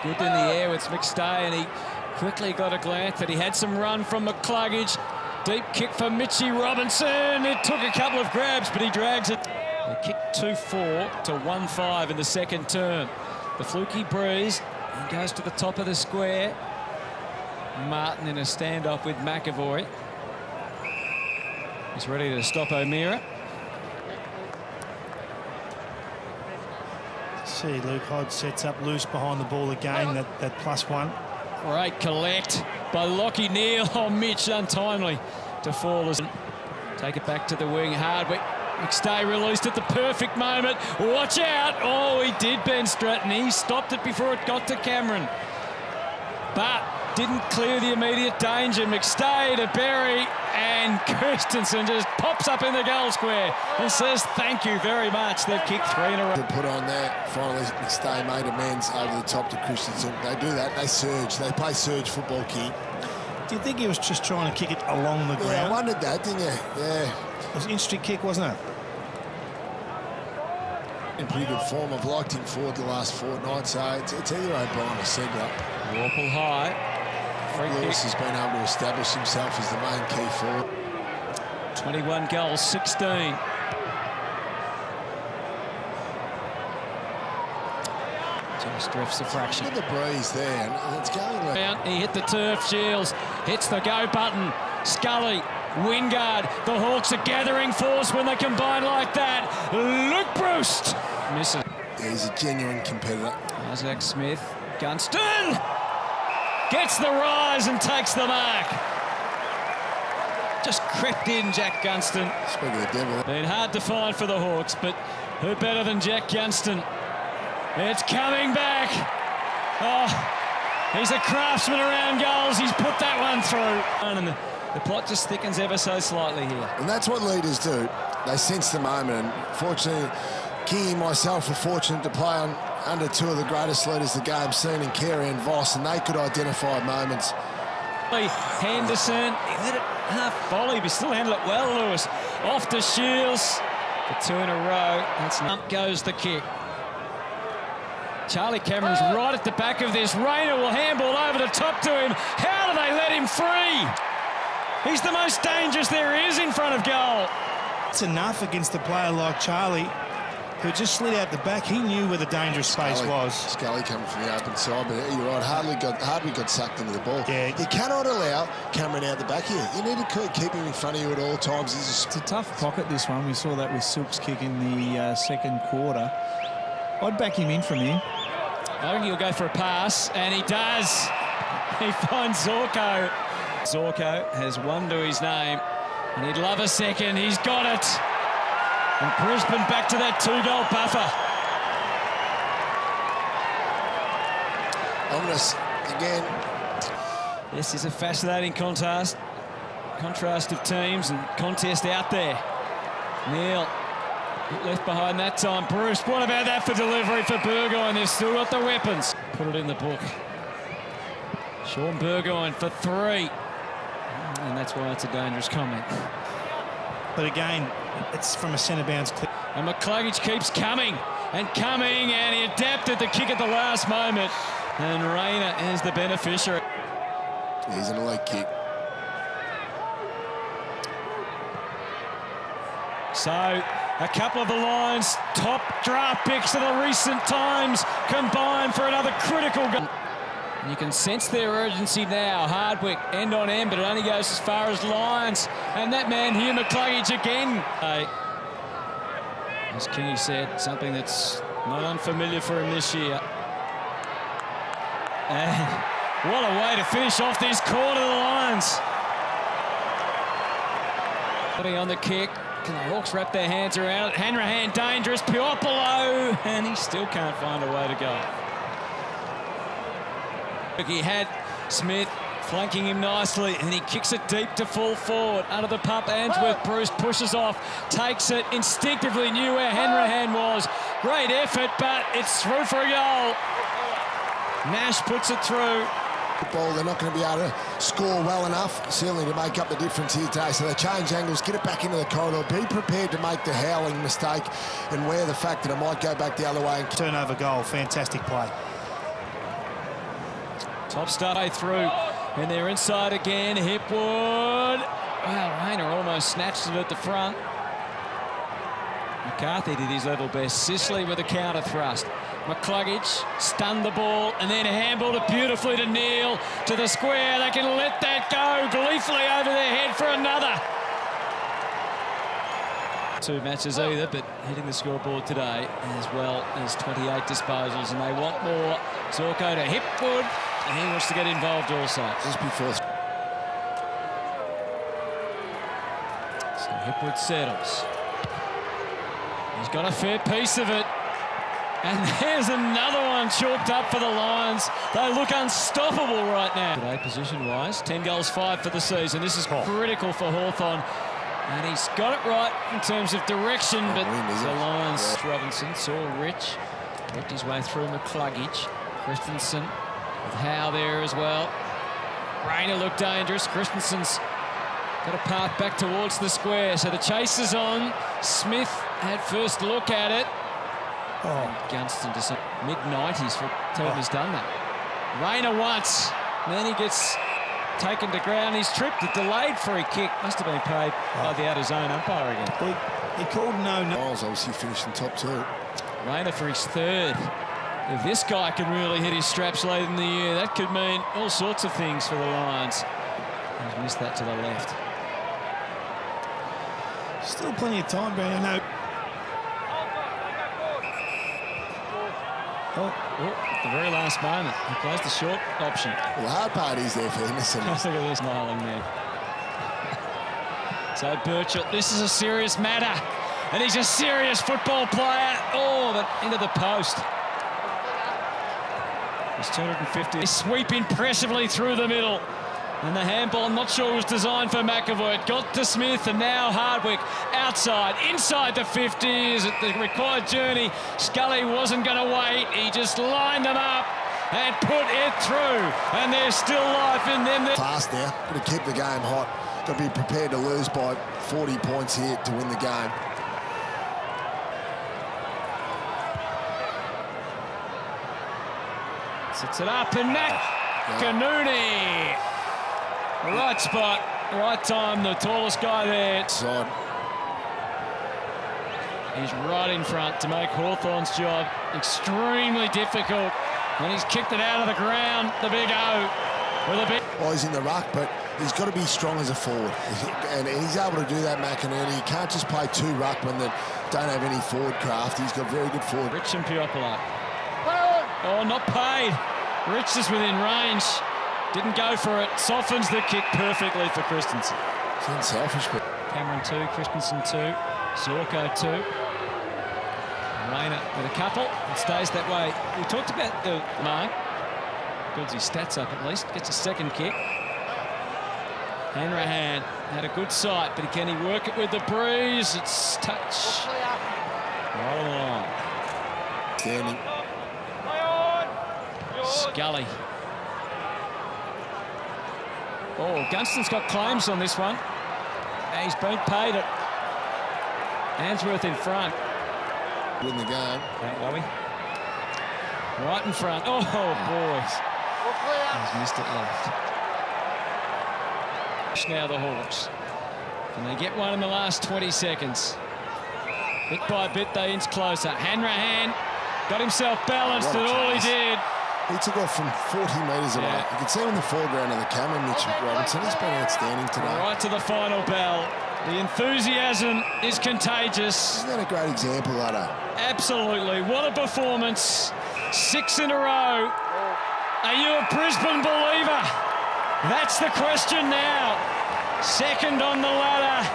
Good in the air with McStay, and he quickly got a glance that he had some run from McCluggage. Deep kick for Mitchy Robinson. It took a couple of grabs, but he drags it. They kicked 2-4 to 1-5 in the second term. The fluky breeze, he goes to the top of the square. Martin in a standoff with McAvoy. He's ready to stop O'Meara. See, Luke Hodge sets up loose behind the ball again, that +1. Great collect by Lockie Neal. Oh, Mitch, untimely to fall. Take it back to the wing. Hardwick. McStay released at the perfect moment. Watch out. Oh, he did, Ben Stratton. He stopped it before it got to Cameron. But didn't clear the immediate danger. McStay to Berry, and Kirstensen just pops up in the goal square and says thank you very much. They've kicked 3 in a row. To put on there, finally McStay made amends over the top to Christensen. They do that, they surge. They play surge football, Keith. Do you think he was just trying to kick it along the ground? Yeah, I wondered that, didn't you? Yeah. It was an interesting kick, wasn't it? In pretty good form. I've liked him forward the last fortnight, so it's either O'Brien or Segler. Warple high. Lewis has been able to establish himself as the main key forward. 21 goals, 16. Just drifts a fraction. Look at the breeze there, and it's going around. He hit the turf. Shields hits the go button. Scully, Wingard. The Hawks are gathering force when they combine like that. Luke Bruce misses. Yeah, he's a genuine competitor. Isaac Smith, Gunston gets the rise and takes the mark. Just crept in, Jack Gunston. Speaking of the devil. Been hard to find for the Hawks, but who better than Jack Gunston? It's coming back. Oh, he's a craftsman around goals. He's put that one through. And the plot just thickens ever so slightly here. And that's what leaders do. They sense the moment. And fortunately, King and myself were fortunate to play under two of the greatest leaders the game's seen in Carey and Voss, and they could identify moments. Henderson, he let it half volley, but still handled it well, Lewis. Off to Shields for 2 in a row. That's up goes the kick. Charlie Cameron's right at the back of this. Rayner will handball over the top to him. How do they let him free? He's the most dangerous there is in front of goal. It's enough against a player like Charlie, who just slid out the back. He knew where the dangerous space was. Scully coming from the open side, but you're right, Hardwick got sucked into the ball. Yeah. You cannot allow Cameron out the back here. You need to keep him in front of you at all times. It's a tough pocket, this one. We saw that with Silk's kick in the second quarter. I'd back him in from here. I think he'll go for a pass, and he does. He finds Zorko. Zorko has one to his name, and he'd love a second. He's got it. And Brisbane back to that 2-goal buffer. Ominous again. This is a fascinating contrast of teams and contest out there. Neil left behind that time. Bruce, what about that for delivery for Burgoyne? They've still got the weapons. Put it in the book. Sean Burgoyne for 3. And that's why it's a dangerous comment. But again, it's from a centre bounce clip. And McCluggage keeps coming, and he adapted the kick at the last moment. And Rayner is the beneficiary. He's an elite kick. So, a couple of the Lions' top draft picks of the recent times combined for another critical goal. And you can sense their urgency now. Hardwick, end on end, but it only goes as far as Lions. And that man here, McCluggage again. As Kingy said, something that's not unfamiliar for him this year. And what a way to finish off this quarter, the Lions. Putting on the kick. Can the Hawks wrap their hands around it? Hanrahan dangerous, Piopolo, and he still can't find a way to go. He had Smith flanking him nicely, and he kicks it deep to full forward. Under the pump, Answorth. Bruce pushes off, takes it, instinctively knew where Hanrahan was. Great effort, but it's through for a goal. Nash puts it through. Ball, they're not going to be able to score well enough, certainly to make up the difference here today. So they change angles, get it back into the corridor, be prepared to make the howling mistake and wear the fact that it might go back the other way. Turnover goal, fantastic play. Top start through, and they're inside again. Hipwood. Well, Rayner almost snatched it at the front. McCarthy did his level best. Sicily with a counter thrust. McCluggage stunned the ball and then handballed it beautifully to Neil, to the square. They can let that go gleefully over their head for another. 2 matches either, but hitting the scoreboard today as well as 28 disposals, and they want more. Zorko to Hipwood, and he wants to get involved also. Just before. So Hipwood settles. He's got a fair piece of it. And there's another one chalked up for the Lions. They look unstoppable right now. Today, position-wise, 10 goals, 5 for the season. This is critical for Hawthorn. And he's got it right in terms of direction, but the Lions... Yeah. Robinson saw Rich, worked his way through McCluggage. Christensen with Howe there as well. Rayner looked dangerous. Christensen's got a path back towards the square, so the chase is on. Smith had first look at it. Gunston to some mid-90s for Turton has done that. Rayner once, and then he gets taken to ground. He's tripped. A delayed free kick must have been paid by the out-of-zone umpire again. He called no. Miles obviously finished in top 2. Rayner for his 3rd. If this guy can really hit his straps late in the year, that could mean all sorts of things for the Lions. He's missed that to the left. Still plenty of time, Brandon. No. At the very last moment, he plays the short option. Well, the hard part is there for Henderson. Look at this smiling there. So Birchall, this is a serious matter, and he's a serious football player. Oh, but into the post. He's 250. They sweep impressively through the middle. And the handball, I'm not sure it was designed for McAvoy. It got to Smith, and now Hardwick outside, inside the 50s at the required journey. Scully wasn't going to wait. He just lined them up and put it through. And there's still life in them. Fast now. Got to keep the game hot. Got to be prepared to lose by 40 points here to win the game. Sets it up, and Canooney. Right spot, right time, the tallest guy there. Side. He's right in front to make Hawthorn's job extremely difficult. And he's kicked it out of the ground, the big O. With a big... Well, he's in the ruck, but he's got to be strong as a forward. And he's able to do that, McInerney. He can't just play 2 ruckmen that don't have any forward craft. He's got very good forward. Rich and Piopolo. Oh, not paid. Rich is within range. Didn't go for it. Softens the kick perfectly for Christensen. It's unselfish, but... Cameron 2, Christensen 2, Zorko 2. Rayner with a couple. It stays that way. We talked about the mark. Builds his stats up at least. Gets a 2nd kick. Hanrahan had a good sight, but can he work it with the breeze? It's touch. Right along. Standing. Scully. Oh, Gunston's got claims on this one. He's been paid it. Answorth in front. Win the game. Right in front. Oh, boys. He's missed it left. Now the Hawks. Can they get one in the last 20 seconds? Bit by bit, they inch closer. Hanrahan got himself balanced, and all he did. He took off from 40 metres away. You can see him in the foreground of the camera, Mitch Robinson. He's been outstanding today. Right to the final bell. The enthusiasm is contagious. Isn't that a great example, Lado? Absolutely. What a performance. 6 in a row. Are you a Brisbane believer? That's the question now. 2nd on the ladder.